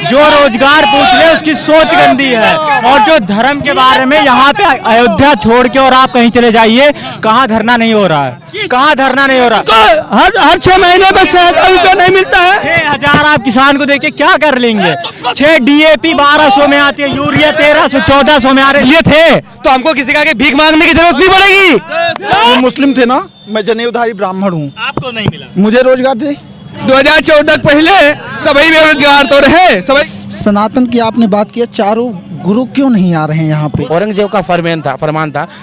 जो रोजगार पूछ ले उसकी सोच गंदी है। और जो धर्म के बारे में यहाँ पे अयोध्या छोड़ के और आप कहीं चले जाइए, कहाँ धरना नहीं हो रहा है, कहाँ धरना नहीं हो रहा। हर 6 महीने में 6,000 रुपया नहीं मिलता है। 6,000 आप किसान को देके क्या कर लेंगे? 6 DAP 1200 में आती है, यूरिया 1300 1400 में आ रही ये थे तो हमको किसी का भीख मांगने की जरूरत नहीं पड़ेगी। वो मुस्लिम थे ना, मैं जनेऊधारी ब्राह्मण हूँ। आपको नहीं मिला? मुझे रोजगार थे। 2014 पहले सभी बेरोजगार तो रहे सभी। सनातन की आपने बात की, चारों गुरु क्यों नहीं आ रहे हैं यहाँ पे? औरंगजेब का फरमान था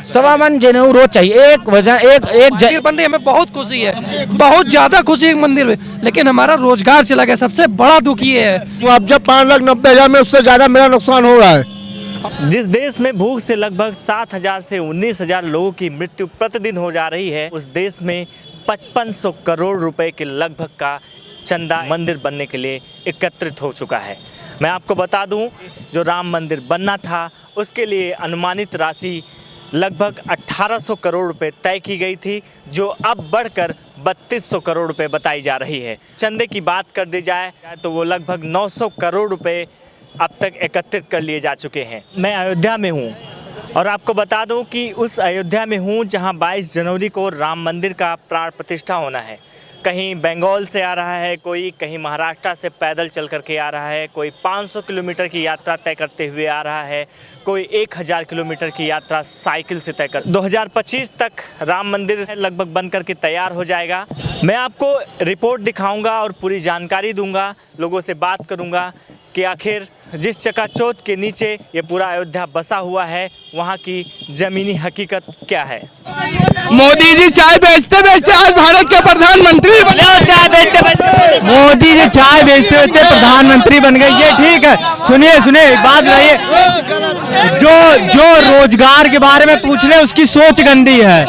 1.25 जनेऊ रोज चाहिए। एक मंदिर बन रही है, हमें बहुत खुशी है, बहुत ज्यादा खुशी है मंदिर में, लेकिन हमारा रोजगार चला गया। सबसे बड़ा दुख ये है। अब जब 5,90,000 में उससे ज्यादा मेरा नुकसान हो रहा है। जिस देश में भूख से लगभग 7,000 से 19,000 लोगों की मृत्यु प्रतिदिन हो जा रही है, उस देश में 5500 करोड़ रुपए के लगभग का चंदा मंदिर बनने के लिए एकत्रित हो चुका है। मैं आपको बता दूं, जो राम मंदिर बनना था उसके लिए अनुमानित राशि लगभग 1800 करोड़ रुपए तय की गई थी, जो अब बढ़कर 3200 करोड़ रुपए बताई जा रही है। चंदे की बात कर दी जाए तो वो लगभग 900 करोड़ रुपए अब तक एकत्रित कर लिए जा चुके हैं। मैं अयोध्या में हूँ और आपको बता दूं कि उस अयोध्या में हूँ जहाँ 22 जनवरी को राम मंदिर का प्राण प्रतिष्ठा होना है। कहीं बंगाल से आ रहा है कोई, कहीं महाराष्ट्र से पैदल चल करके आ रहा है कोई, 500 किलोमीटर की यात्रा तय करते हुए आ रहा है कोई, 1000 किलोमीटर की यात्रा साइकिल से तय कर। 2025 तक राम मंदिर लगभग बन करके तैयार हो जाएगा। मैं आपको रिपोर्ट दिखाऊंगा और पूरी जानकारी दूंगा, लोगों से बात करूंगा कि आखिर जिस चकाचौंध के नीचे ये पूरा अयोध्या बसा हुआ है वहाँ की ज़मीनी हकीकत क्या है। मोदी जी चाय बेचते बेचते आज भारत के प्रधानमंत्री बन गए। चाय बेचते बेचते मोदी जी चाय बेचते बेचते प्रधानमंत्री बन गए, ये ठीक है। सुनिए एक बात बताइए, जो रोजगार के बारे में पूछ ले उसकी सोच गंदी है।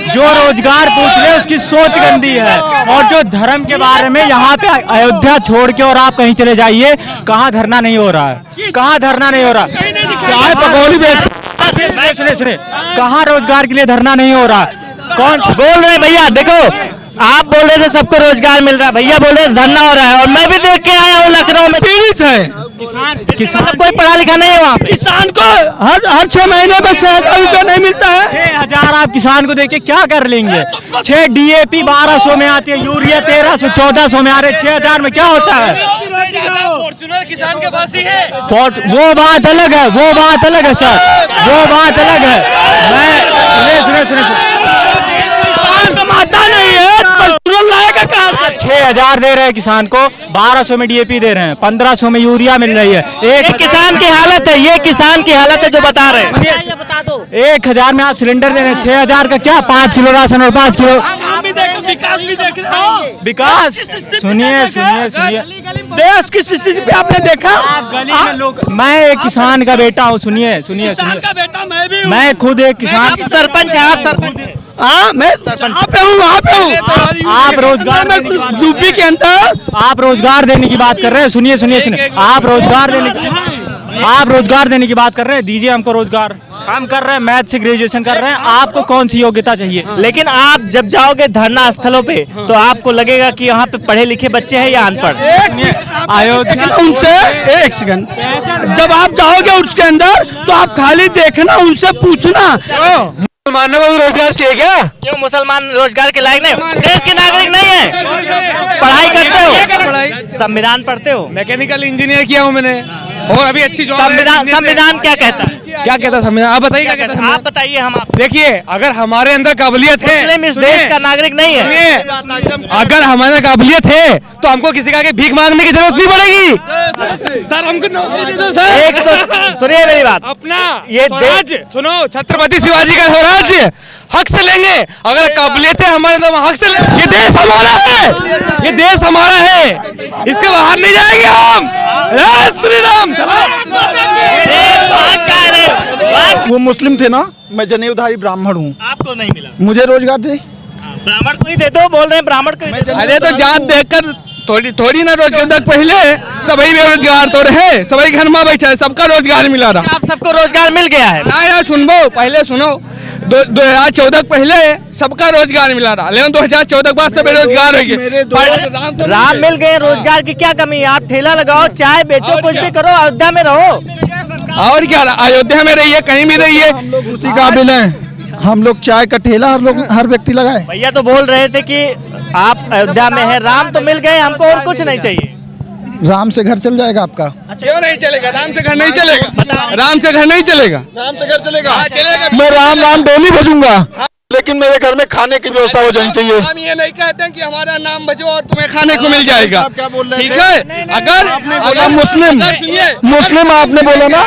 जो रोजगार पूछ ले उसकी सोच गंदी है। और जो धर्म के बारे में यहाँ पे अयोध्या छोड़ के और आप कहीं चले जाइए, कहाँ धरना नहीं हो रहा है, कहाँ धरना नहीं हो रहा। चाय पकौड़ी बेच सुने कहाँ रोजगार के लिए धरना नहीं हो रहा। कौन बोल रहे भैया? देखो, आप बोल रहे थे सबको रोजगार मिल रहा है, भैया बोल रहे धरना हो रहा है। और मैं भी देख के आया हूँ, लखनऊ में पीड़ित है किसान कोई पढ़ा लिखा नहीं है वहाँ पे। किसान को हर 6 महीने में 6,000 रुपया नहीं मिलता है। 6,000 आप किसान को देके क्या कर लेंगे? 6 DAP 1200 में आती है, यूरिया 1300 1400 में आ रही है। 6,000 में क्या होता है? फॉर्च्यूनर किसान के पास ही है। वो बात अलग है, वो बात अलग है सर, वो बात अलग है। मैं सुने कमाता नहीं है, 6,000 दे रहे हैं किसान को, 1200 में DAP दे रहे हैं, 1500 में यूरिया मिल रही है। एक किसान की हालत है, ये किसान की हालत है जो बता रहे हैं। बता दो 1,000 में आप सिलेंडर दे रहे हैं, 6,000 का क्या? 5 किलो राशन और 5 किलो विकास। सुनिए देश की स्थिति पे आपने देखा? गली में लोग, मैं एक किसान का बेटा हूँ। सुनिए बेटा मैं भी हूँ। मैं खुद एक किसान। सरपंच है, आप सरपंच है। हाँ, मैं वहाँ पे हूँ। आप रोजगार यूपी के अंदर आप रोजगार देने की बात कर रहे हैं। सुनिए आप रोजगार देने की बात कर रहे हैं। दीजिए हमको रोजगार, हम कर रहे हैं, मैथ से ग्रेजुएशन कर रहे हैं। आपको कौन सी योग्यता चाहिए? लेकिन आप जब जाओगे धरना स्थलों पे तो आपको लगेगा कि यहाँ पे पढ़े लिखे बच्चे हैं या अनपढ़। अयोध्या उनसे एक सेकंड, जब आप जाओगे उसके अंदर तो आप खाली देखना, उनसे पूछना मुसलमानों को रोजगार चाहिए क्या? क्यों मुसलमान रोजगार के लायक नहीं? देश के नागरिक नहीं है? पढ़ाई करते हो? संविधान पढ़ते हो? मैकेनिकल इंजीनियर किया हूँ मैंने, और अभी अच्छी जॉब। संविधान क्या कहता है? क्या कहता है संविधान? आप बताइए क्या कहता है? आप बताइए। हम आप देखिए, अगर हमारे अंदर काबिलियत है, मुस्लिम इस देश का नागरिक नहीं है। अगर हमारे काबिलियत है तो हमको किसी का भीख मांगने की जरूरत नहीं पड़ेगी। सर हमको नौकरी दे दो सर। सुनिए मेरी बात, अपना ये देश सुनो, छत्रपति शिवाजी का स्वराज्य हक से लेंगे। अगर काबिलियत है हमारे तो हक से लेंगे। ये देश हमारा है, ये देश हमारा है, इसके बाहर नहीं जाएंगे हम। जय श्री राम। वो मुस्लिम थे ना, मैं जनेऊधारी ब्राह्मण हूँ। आपको नहीं मिला? मुझे रोजगार थे। ब्राह्मण को ही दे दो, बोल रहे हैं ब्राह्मण को। अरे तो जात देखकर थोड़ी ना रोजगार। पहले सभी बेरोजगार तो रहे, सभी घर में बैठे, सबका रोजगार मिला रहा। आप सबको रोजगार मिल गया है? ना सुनो, पहले सुनो। 2014 पहले सबका रोजगार मिला रहा, लेकिन 2014 के बाद सब बेरोजगार हो गए। राम मिल गए, रोजगार की क्या कमी है? आप ठेला लगाओ, चाय बेचो, कुछ भी करो, अयोध्या में रहो। और क्या, अयोध्या में रहिए, कहीं भी रहिए, हम लोग उसी काबिल हैं। हम लोग चाय का ठेला हर व्यक्ति लगाए। भैया तो बोल रहे थे कि आप अयोध्या में हैं, राम तो मिल गए, हमको और कुछ नहीं चाहिए। राम से घर चल जाएगा आपका। क्यों नहीं चलेगा? राम से घर नहीं चलेगा, राम से घर नहीं चलेगा, राम से घर चलेगा। चलेगा। मैं राम राम डेली बजूंगा, लेकिन मेरे घर में खाने की व्यवस्था हो जानी चाहिए। हम ये नहीं कहते हैं कि हमारा नाम बजो और तुम्हें खाने को मिल जाएगा, आप क्या बोल रहे ठीक थे? है? अगर मुस्लिम मुस्लिम आपने बोला ना,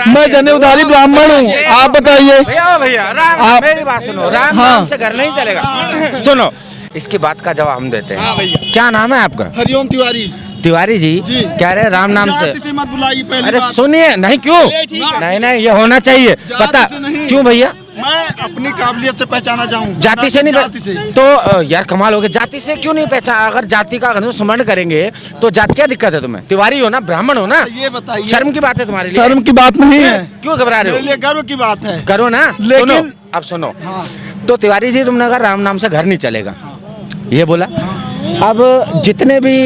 मैं जनेऊधारी ब्राह्मण हूँ। आप बताइए। भैया आप मेरी बात सुनो, राम हाँ। नाम से घर नहीं चलेगा। सुनो, इसकी बात का जवाब हम देते हैं। क्या नाम है आपका? हरिओम तिवारी। तिवारी जी कह रहे राम नाम से। मत बुलाइए पहले। अरे सुनिए, नहीं क्यों? नहीं ये होना चाहिए पता। से नहीं। क्यों भैया? मैं अपनी काबिलियत से पहचाना चाहूँ। जाति से नहीं जाति से। तो यार कमाल हो गया, जाति से क्यों नहीं पहचान? अगर जाति का अगर स्मरण करेंगे तो जाति क्या दिक्कत है तुम्हें? तिवारी हो ना, ब्राह्मण हो ना, ये बताइए। शर्म की बात है तुम्हारे लिए? शर्म की बात नहीं है, क्यों घबरा रहे मेरे लिए हो? गर्व की बात है। करो ना, लेकिन- सुनो, अब सुनो। हाँ। तो तिवारी जी तुमने कहा राम नाम से घर नहीं चलेगा, ये बोला। अब जितने भी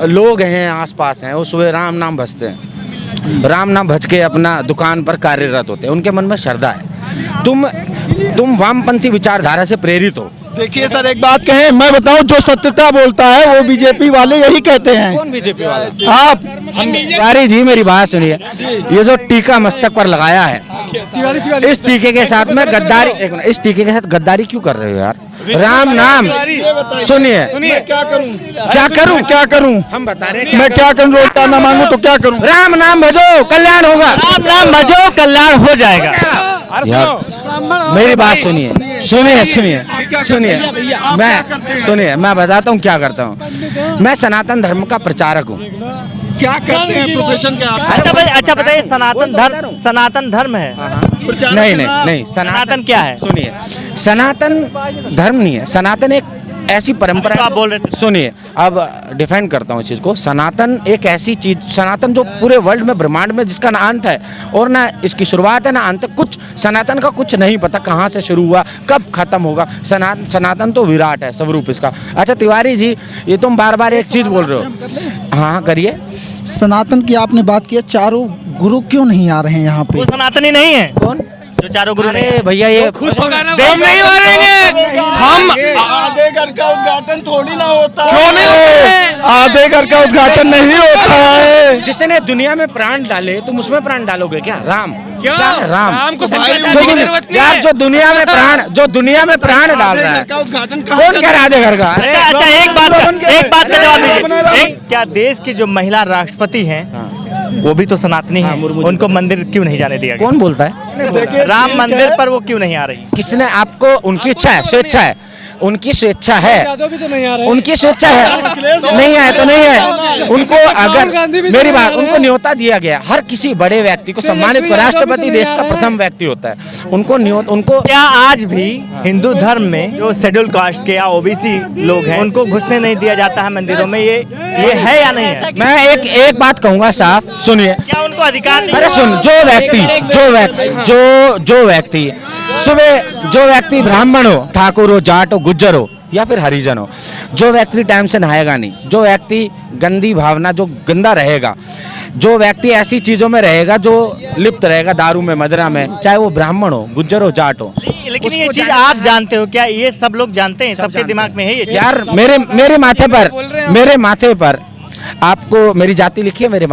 लोग हैं आसपास हैं वो सुबह राम नाम भजते हैं, राम नाम भज के अपना दुकान पर कार्यरत होते हैं, उनके मन में श्रद्धा है। तुम वामपंथी विचारधारा से प्रेरित हो। देखिए सर, एक बात कहें, मैं बताऊं, जो सत्यता बोलता है वो बीजेपी वाले यही कहते हैं। कौन बीजेपी वाला? आप। तिवारी जी मेरी बात सुनिए, ये जो टीका मस्तक पर लगाया है, इस टीके के साथ में गद्दारी, एक मिनट, इस टीके के साथ गद्दारी क्यों कर रहे हो यार? राम नाम सुनिए, क्या करूं? क्या करूं? हम बता रहे हैं। मैं क्या करूं? रोजगार ना मांगू तो क्या करूं? राम नाम भजो, कल्याण होगा। राम नाम भजो, कल्याण हो जाएगा। यार मेरी बात सुनिए, मैं बताता हूँ क्या करता हूँ। मैं सनातन धर्म का प्रचारक हूँ। क्या करते हैं? प्रोफेशन क्या है? अच्छा बताइए, सनातन धर्म है? नहीं, सनातन क्या है? सुनिए, सनातन धर्म नहीं है, सनातन एक ऐसी परंपरा। तो आप बोल रहे थे। सुनिए, अब डिफाइन करता हूँ इस चीज को। सनातन एक ऐसी चीज, सनातन जो पूरे वर्ल्ड में, ब्रह्मांड में, जिसका ना अंत है और ना इसकी शुरुआत है ना अंत। कुछ सनातन का कुछ नहीं पता कहाँ से शुरू हुआ, कब खत्म होगा। सनातन तो विराट है, स्वरूप इसका। अच्छा तिवारी जी, ये तुम बार बार एक चीज बोल रहे हो। हाँ करिए। सनातन की आपने बात की, चारों गुरु क्यों नहीं आ रहे हैं यहाँ पे? वो सनातनी नहीं है कौन? जो चारों गुरु नहीं अरे भैया ये खुश होगा ना, हम नहीं मारेंगे। हम आधे घर का उद्घाटन थोड़ी ना होता क्यों नहीं होता? आधे घर का उद्घाटन नहीं होता है। जिसने दुनिया में प्राण डाले तुम उसमें प्राण डालोगे क्या? राम क्यों? क्या है? राम राम को भाई, संकट की जरूरत नहीं यार, है। जो दुनिया में प्राण डाल रहा है, का उद्घाटन कौन कह रहा है आधे घर का? अच्छा एक बात का जवाब दीजिए। क्या देश की जो महिला राष्ट्रपति हैं वो भी तो सनातनी हैं, उनको मंदिर क्यों नहीं जाने दिया गया? कौन बोलता है? राम मंदिर पर वो क्यों नहीं आ रही? किसने आपको? उनकी इच्छा है, स्वेच्छा है, उनकी स्वेच्छा है, उनकी स्वेच्छा है। नहीं है तो नहीं है। उनको अगर मेरी बात, उनको न्योता दिया गया। हर किसी बड़े व्यक्ति को सम्मानित को, राष्ट्रपति देश का प्रथम व्यक्ति होता है, उनको क्या आज भी हिंदू धर्म में जो शेड्यूल कास्ट के या ओबीसी लोग हैं उनको घुसने नहीं दिया जाता है मंदिरों में? ये है या नहीं है? मैं एक बात कहूंगा साफ, सुनिए। क्या उनको अधिकार नहीं? अरे सुन, जो व्यक्ति ब्राह्मण हो, ठाकुर हो, जाट हो, गुज्जर हो या फिर हरिजन हो, जो व्यक्ति टाइम से नहाएगा नहीं, जो व्यक्ति गंदी भावना, जो गंदा रहेगा, जो व्यक्ति ऐसी चीजों में रहेगा, जो लिप्त रहेगा दारू में, मदिरा में, चाहे वो ब्राह्मण हो, गुज्जर हो, जाट हो। लेकिन ये चीज आप जानते हो क्या? ये सब लोग जानते हैं, सबके दिमाग में है ये चीज? यार मेरे माथे पर आपको मेरी जाति लिखी है, मेरे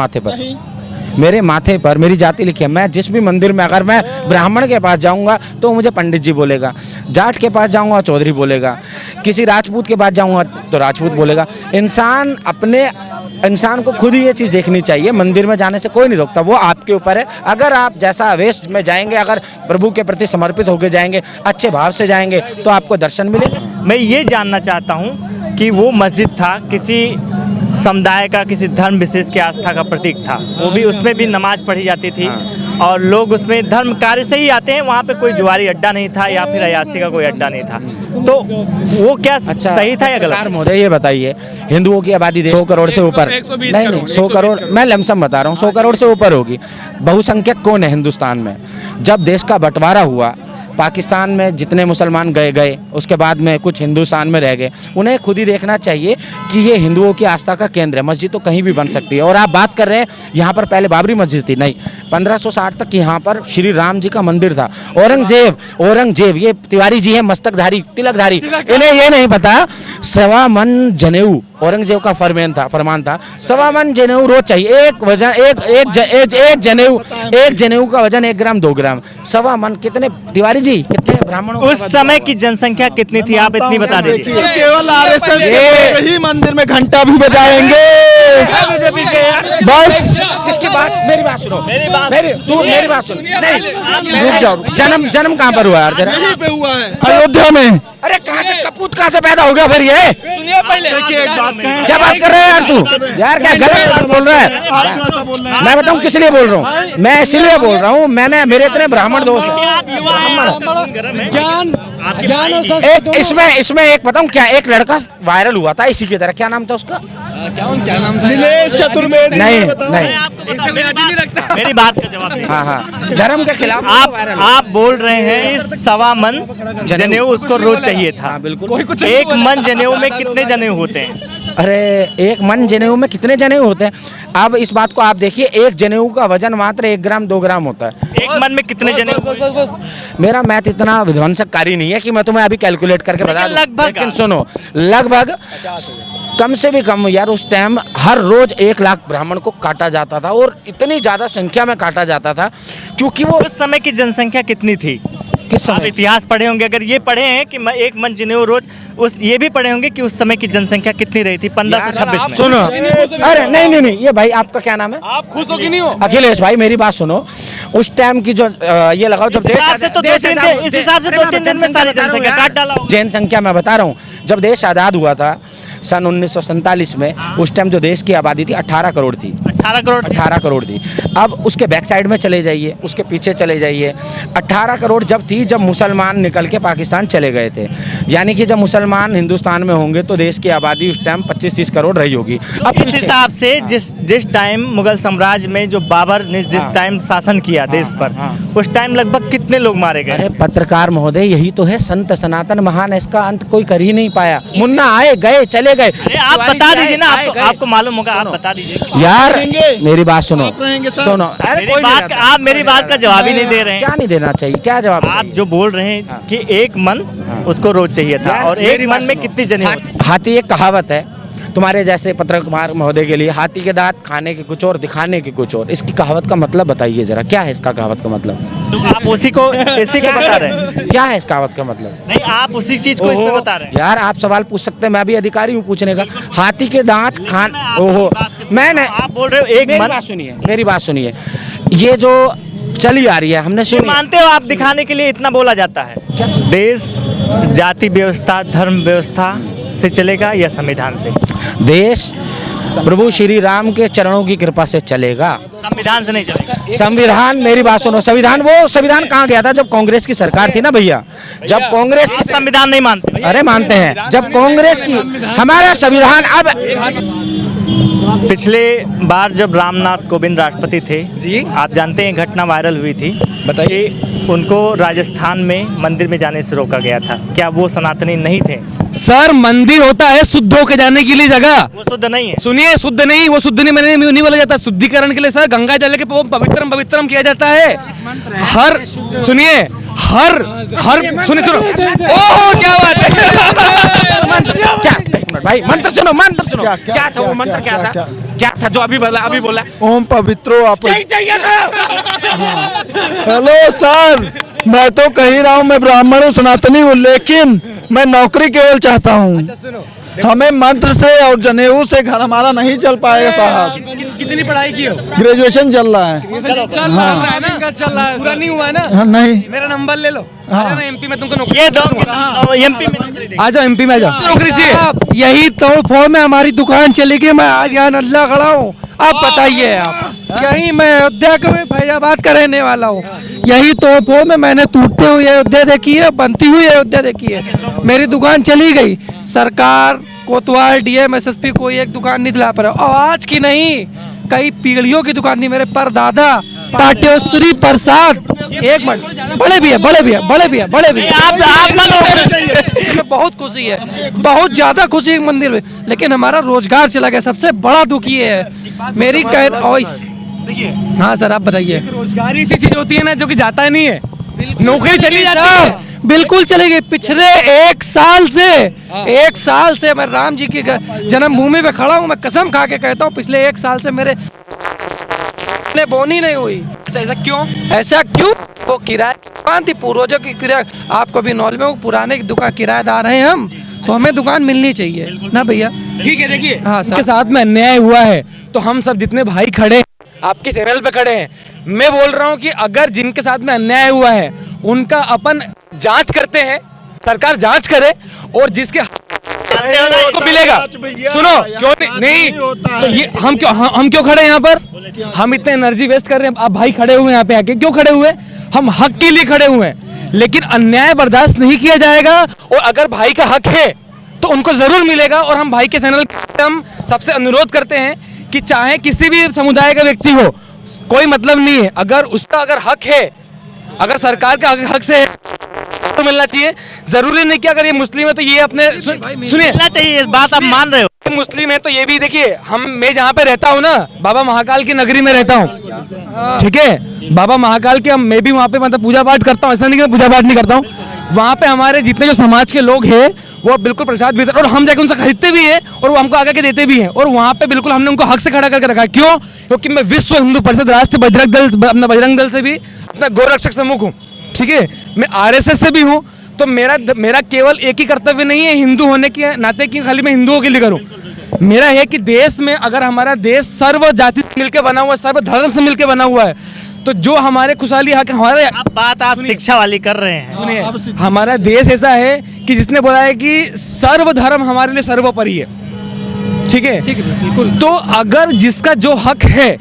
माथे पर मेरी जाति लिखी है। मैं जिस भी मंदिर में, अगर मैं ब्राह्मण के पास जाऊंगा तो मुझे पंडित जी बोलेगा, जाट के पास जाऊंगा चौधरी बोलेगा, किसी राजपूत के पास जाऊंगा तो राजपूत बोलेगा। इंसान को खुद ही ये चीज़ देखनी चाहिए। मंदिर में जाने से कोई नहीं रोकता, वो आपके ऊपर है। अगर आप जैसा वेश में जाएंगे, अगर प्रभु के प्रति समर्पित होकर जाएंगे, अच्छे भाव से जाएंगे तो आपको दर्शन मिलेगा। मैं ये जानना चाहता हूँ कि वो मस्जिद था किसी समुदाय का, किसी धर्म विशेष की आस्था का प्रतीक था, वो भी, उसमें भी नमाज पढ़ी जाती थी और लोग उसमें धर्म कार्य से ही आते हैं। वहाँ पे कोई जुआरी अड्डा नहीं था या फिर अयासी का कोई अड्डा नहीं था। तो वो क्या सही था या गलत? महोदय ये बताइए, हिंदुओं की आबादी 100 करोड़ से ऊपर, नहीं 100 करोड़, मैं लमसम बता रहा हूँ, 100 करोड़ से ऊपर होगी। बहुसंख्यक कौन है हिंदुस्तान में? जब देश का बंटवारा हुआ पाकिस्तान में जितने मुसलमान गए उसके बाद में कुछ हिंदुस्तान में रह गए, उन्हें खुद ही देखना चाहिए कि ये हिंदुओं की आस्था का केंद्र है। मस्जिद तो कहीं भी बन सकती है। और आप बात कर रहे हैं यहाँ पर पहले बाबरी मस्जिद थी, नहीं, 1560 तक यहाँ पर श्री राम जी का मंदिर था। औरंगजेब ये तिवारी जी है, मस्तकधारी, तिलकधारी, इन्हें ये नहीं पता 1.25 मन जनेऊ औरंगजेब का फरमान था 1.25 मन जनेऊ रोज चाहिए। एक जनेऊ का वजन 1 ग्राम 2 ग्राम, 1.25 मन कितने तिवारी जी, कितने ब्राह्मणों उस समय की जनसंख्या कितनी थी आप इतनी बता दीजिए। केवल आरएसएस के ही मंदिर में घंटा भी बजाएंगे बस। इसके बाद मेरी बात सुनो, मेरी बात सुनो, नहीं रुक जाओ। जन्म कहाँ पर हुआ यार तेरा? यहीं पे हुआ है, अयोध्या में। अरे कहाँ से कपूत कहाँ से पैदा हो गया फिर ये? सुनिए पहले, देखिए एक बात कहें, क्या बात कर रहे हैं यार तू? यार क्या गलत बात बोल रहा है? मैं बताऊँ किस लिए बोल रहा हूँ? मैं इसलिए बोल रहा हूँ, मेरे इतने ब्राह्मण दोस्त हैं। एक इसमें एक बताऊँ क्या, एक लड़का वायरल हुआ था इसी की तरह, क्या नाम था उसका? नीलेश चतुर्वेदी। नहीं, मेरी बात का जवाब दीजिए। हाँ, धर्म के खिलाफ आप बोल रहे हैं इस 1.25 मन जनेऊ उसको रोज चाहिए था। बिल्कुल। एक मन जनेऊ में कितने जनेऊ होते हैं? अरे 1 मन जनेऊ में कितने जनेऊ होते हैं? अब इस बात को आप देखिए, एक जनेऊ का वजन मात्र 1 ग्राम 2 ग्राम होता है। एक मन में कितने जनेऊ? मेरा मैथ इतना विध्वंसकारी नहीं है कि मैं तुम्हें अभी कैलकुलेट करके बता दूं। लगभग लेकिन सुनो, लगभग कम से भी कम यार, उस टाइम हर रोज 1 लाख ब्राह्मण को काटा जाता था, और इतनी ज्यादा संख्या में काटा जाता था क्योंकि वो उस समय की जनसंख्या कितनी थी? किस आप समय? इतिहास पढ़े होंगे, अगर ये पढ़े हैं कि एक मन जनेऊ रोज, ये भी पढ़े होंगे कि उस समय की जनसंख्या कितनी रही थी 1526 में। सुनो, अरे नहीं, ये भाई आपका क्या नाम है? आप खुश हो कि नहीं हो? अखिलेश भाई मेरी बात सुनो, उस टाइम की जो ये लगाओ जब इस हिसाब से तो 2-3 दिन में सारी जनसंख्या काट डाला होगा। जनसंख्या मैं बता रहा हूँ, जब देश आज़ाद हुआ था सन 1947 में, उस टाइम जो देश की आबादी थी 18 करोड़ थी। 18 करोड़ थी। अब उसके बैक साइड में चले जाइए, उसके पीछे चले जाइए, 18 करोड़ जब थी जब मुसलमान निकल के पाकिस्तान चले गए थे। यानी कि जब मुसलमान हिंदुस्तान में होंगे तो देश की आबादी उस टाइम 25-30 करोड़ रही होगी। अब इस हिसाब से जिस टाइम मुगल साम्राज्य में जो बाबर ने जिस टाइम शासन किया देश पर, उस टाइम लगभग कितने लोग मारे गए? अरे पत्रकार महोदय, यही तो है संत सनातन महान, इसका अंत कोई कर ही नहीं पाया। मुन्ना आए गए चले गए। अरे आप बता दीजिए ना, आपको मालूम होगा, आप बता दीजिए यार। मेरी बात सुनो, अरे आप मेरी बात का जवाब ही नहीं दे रहे हैं। क्या नहीं देना चाहिए? क्या जवाब? आप जो बोल रहे हैं कि 1 मन उसको रोज चाहिए था, और 1 मन में कितनी जनेऊ होती? हाथी एक कहावत है तुम्हारे जैसे पत्रकार महोदय के लिए, हाथी के दांत खाने के कुछ और दिखाने के कुछ और। इसकी कहावत का मतलब बताइए जरा, क्या है इसका कहावत का मतलब? तो आप इसी को बता रहे हैं? क्या है इस कहावत का मतलब? नहीं, आप उसी चीज को इसमें बता रहे हैं। यार आप सवाल पूछ सकते हैं, मैं भी अधिकारी हूँ पूछने का। हाथी के दांत खान, ओहो, मैंने, आप बोल रहे हो 1 मन। मेरी बात सुनिए, ये जो चली आ रही है हमने सुनी। मानते हो आप दिखाने के लिए इतना बोला जाता है? क्या? देश जाति व्यवस्था, धर्म व्यवस्था से चलेगा या संविधान से? देश प्रभु श्री राम के चरणों की कृपा से चलेगा, संविधान से नहीं चलेगा। संविधान, मेरी बात सुनो, संविधान कहाँ गया था? जब कांग्रेस की सरकार थी ना भैया, जब कांग्रेस की संविधान नहीं मानते? अरे मानते हैं, जब कांग्रेस की, हमारा संविधान। अब पिछले बार जब रामनाथ कोविंद राष्ट्रपति थे जी, आप जानते हैं घटना वायरल हुई थी, बताइए, उनको राजस्थान में मंदिर में जाने से रोका गया था। क्या वो सनातनी नहीं थे? सर, मंदिर होता है शुद्ध होके जाने के लिए जगह। वो शुद्ध नहीं है। सुनिए, शुद्ध नहीं, वो शुद्ध नहीं बोला जाता। शुद्धिकरण के लिए सर गंगा जल के पवित्रम किया जाता है। सुनिए, सुनो, ओह क्या बात है। क्या भाई, मंत्र सुनो, क्या था वो मंत्र? क्या था जो अभी बोला? ओम पवित्रो आप। हेलो सर, मैं तो कह ही रहा हूँ, मैं ब्राह्मण हूँ, सनातनी हूँ, लेकिन मैं नौकरी केवल चाहता हूँ। हमें मंत्र से और जनेऊ से घर हमारा नहीं चल पाएगा साहब। कितनी पढ़ाई की हो? ग्रेजुएशन चल रहा है। चल रहा है ना? पूरा नहीं हुआ है ना? हाँ, नहीं। मेरा नंबर ले लो। हाँ। एमपी में तुमको नौकरी एमपी में आ जाओ, एमपी में आ जाओ, नौकरी चाहिए। यही तो फॉर्म में हमारी दुकान चलेगी। मैं आज यहाँ नल्ला खड़ा हूँ, आप बताइए। आप यही, मैं अयोध्या के फैजाबाद का रहने वाला हूँ। यही तो फॉर्म में मैंने टूटते हुए अयोध्या देखी है, बनती हुई अयोध्या देखी है। मेरी दुकान चली गई, सरकार कोतवाल डीएम एसएसपी कोई एक दुकान नहीं दिला पा रहा। और आज की नहीं, कई पीढ़ियों की दुकान थी। मेरे परदादा पाट्योश्री प्रसाद, एक मिनट, बड़े भी है, बड़े भी है, बड़े भी है, बड़े भी है। हमें बहुत खुशी है, बहुत ज्यादा खुशी है मंदिर में, लेकिन हमारा रोजगार चला गया। सबसे बड़ा दुख ये है मेरी देखिए, हाँ सर आप बताइए। रोजगार ऐसी चीज होती है ना जो कि जाता ही नहीं है, नौकरी चली जाती है। बिल्कुल चलेगी। पिछले एक साल से मैं राम जी की जन्मभूमि पे खड़ा हूँ। मैं कसम खा के कहता हूँ पिछले एक साल से मेरे बोनी नहीं हुई। अच्छा, ऐसा क्यों? ऐसा क्यों? वो किराए की दुकान थी, पूर्वजों की किराया, आपको भी नॉलेज में वो पुराने की दुकान किराएदार हैं हम, तो हमें दुकान मिलनी चाहिए ना भैया। ठीक है, देखिए हाँ, इनके साथ में अन्याय हुआ है तो हम सब जितने भाई खड़े हैं, आपके चैनल पे खड़े हैं, मैं बोल रहा हूँ कि अगर जिनके साथ में अन्याय हुआ है उनका अपन जांच करते हैं, सरकार जांच करे और जिसके उसको मिलेगा। सुनो, क्यों नहीं तो ये हम क्यों खड़े हैं यहाँ पर? हम इतने एनर्जी वेस्ट कर रहे हैं, आप भाई खड़े हुए यहाँ पे आके, क्यों खड़े हुए? हम हक के लिए खड़े हुए हैं, लेकिन अन्याय बर्दाश्त नहीं किया जाएगा। और अगर भाई का हक है तो उनको जरूर मिलेगा। और हम भाई के चैनल पे हम सबसे अनुरोध करते हैं कि चाहे किसी भी समुदाय का व्यक्ति हो, कोई मतलब नहीं है, अगर उसका अगर हक है, अगर सरकार का हक से तो मिलना चाहिए। जरूरी नहीं कि अगर ये मुस्लिम है तो ये अपने सुनिए, मिलना चाहिए, इस बात आप मान रहे हो? मुस्लिम है तो ये भी देखिए, मैं जहाँ पे रहता हूँ ना, बाबा महाकाल की नगरी में रहता हूँ, ठीक है, बाबा महाकाल के मैं भी वहाँ पे मतलब पूजा पाठ करता हूँ। ऐसा नहीं कि मैं पूजा पाठ नहीं करता हूँ, वहाँ पे हमारे जितने जो समाज के लोग हैं वो बिल्कुल प्रसाद वितरण, और हम जाके उनसे खरीदते भी हैं और वो हमको आगे के देते भी हैं। और वहाँ पे बिल्कुल हमने उनको हक से खड़ा करके रखा है। क्यों? क्योंकि मैं विश्व हिंदू परिषद राष्ट्रीय बजरंग दल से भी अपना गौरक्षक समूह हूँ, ठीक है, मैं RSS से भी हूँ। तो मेरा केवल एक ही कर्तव्य नहीं है हिंदू होने के नाते कि खाली मैं हिंदुओं के लिए करूँ। मेरा है कि देश में अगर हमारा देश सर्व जाति से मिलकर बना हुआ है, सर्व धर्म से मिलकर बना हुआ है, तो जो हमारे खुशहाली हक हमारे आप शिक्षा वाली कर रहे हैं। सुनिए, हमारा देश ऐसा है कि जिसने बोला है कि सर्व धर्म हमारे लिए सर्वोपरि है, ठीक है, बिल्कुल। तो अगर जिसका जो हक है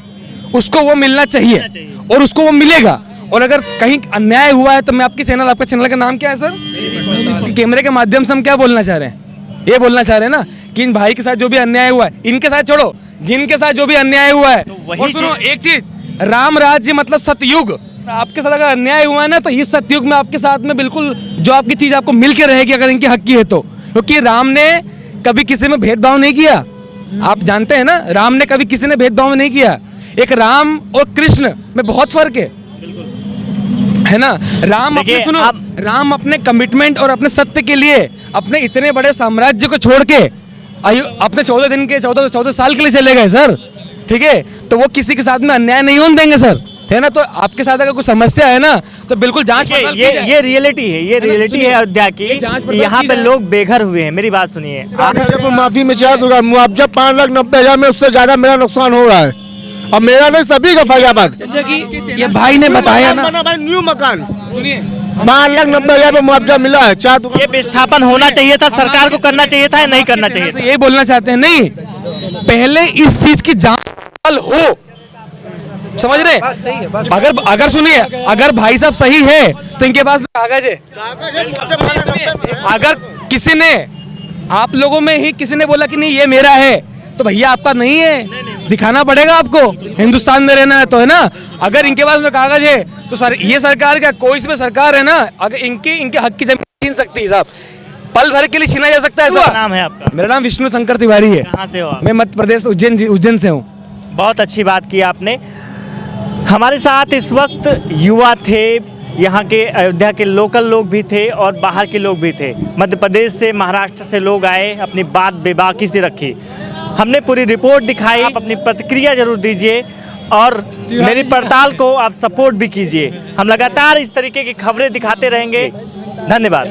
उसको वो मिलना चाहिए और उसको वो मिलेगा। और अगर कहीं अन्याय हुआ है तो मैं आपका चैनल का नाम क्या है सर? कैमरे के माध्यम से हम क्या बोलना चाह रहे हैं? ये बोलना चाह रहे हैं ना कि इन भाई के साथ जो भी अन्याय हुआ है, इनके साथ छोड़ो, जिनके साथ जो भी अन्याय हुआ है, और सुनो एक चीज, राम राज्य मतलब सतयुग, आपके साथ अगर अन्याय हुआ है ना तो इस सतयुग में आपके साथ में बिल्कुल जो आपकी चीज आपको मिल के रहेगी अगर इनके हक की है तो। क्योंकि राम ने कभी किसी में भेदभाव नहीं किया, आप जानते हैं ना, राम ने कभी किसी ने भेदभाव नहीं किया। एक राम और कृष्ण में बहुत फर्क है ना। राम अपने कमिटमेंट और अपने सत्य के लिए अपने इतने बड़े साम्राज्य को छोड़ के अपने 14 साल के लिए चले गए सर, ठीक है, तो वो किसी के साथ में अन्याय नहीं होने देंगे सर, है ना। तो आपके साथ अगर कोई समस्या है ना तो बिल्कुल जांच पड़ताल की जाए। ये रियलिटी है, ये रियलिटी है अयोध्या की। यहाँ पे लोग बेघर हुए हैं। मेरी बात सुनिए, माफी में चाह दूंगा, मुआवजा 5,90,000 में उससे ज्यादा मेरा नुकसान हो रहा है, और मेरा नहीं सभी का फैजाबाद। जैसे कि ये भाई ने बताया ना, न्यू मकान 5,90,000 में मुआवजा मिला है। ये विस्थापन होना चाहिए था, सरकार को करना चाहिए था या नहीं करना चाहिए था? ये बोलना चाहते हैं, नहीं, पहले इस चीज की जांच हो, समझ रहे? अगर सुनिए, अगर भाई साहब सही है तो इनके पास कागज है। अगर किसी ने आप लोगों में ही किसी ने बोला कि नहीं ये मेरा है तो भैया आपका नहीं है, दिखाना पड़ेगा आपको, हिंदुस्तान में रहना है तो, है ना। अगर इनके पास में कागज है तो सर ये सरकार क्या, कोई इसमें सरकार है ना, अगर इनके हक की जमीन छीन सकती है साहब, पल भर के लिए छीना जा सकता है। क्या नाम है आपका? मेरा नाम विष्णु शंकर तिवारी है। कहाँ से हो आप? मैं मध्य प्रदेश उज्जैन से हूँ। बहुत अच्छी बात की आपने। हमारे साथ इस वक्त युवा थे, यहाँ के अयोध्या के लोकल लोग भी थे और बाहर के लोग भी थे। मध्य प्रदेश से, महाराष्ट्र से लोग आए, अपनी बात बेबाकी से रखी, हमने पूरी रिपोर्ट दिखाई। आप अपनी प्रतिक्रिया जरूर दीजिए और मेरी पड़ताल को आप सपोर्ट भी कीजिए। हम लगातार इस तरीके की खबरें दिखाते रहेंगे। धन्यवाद।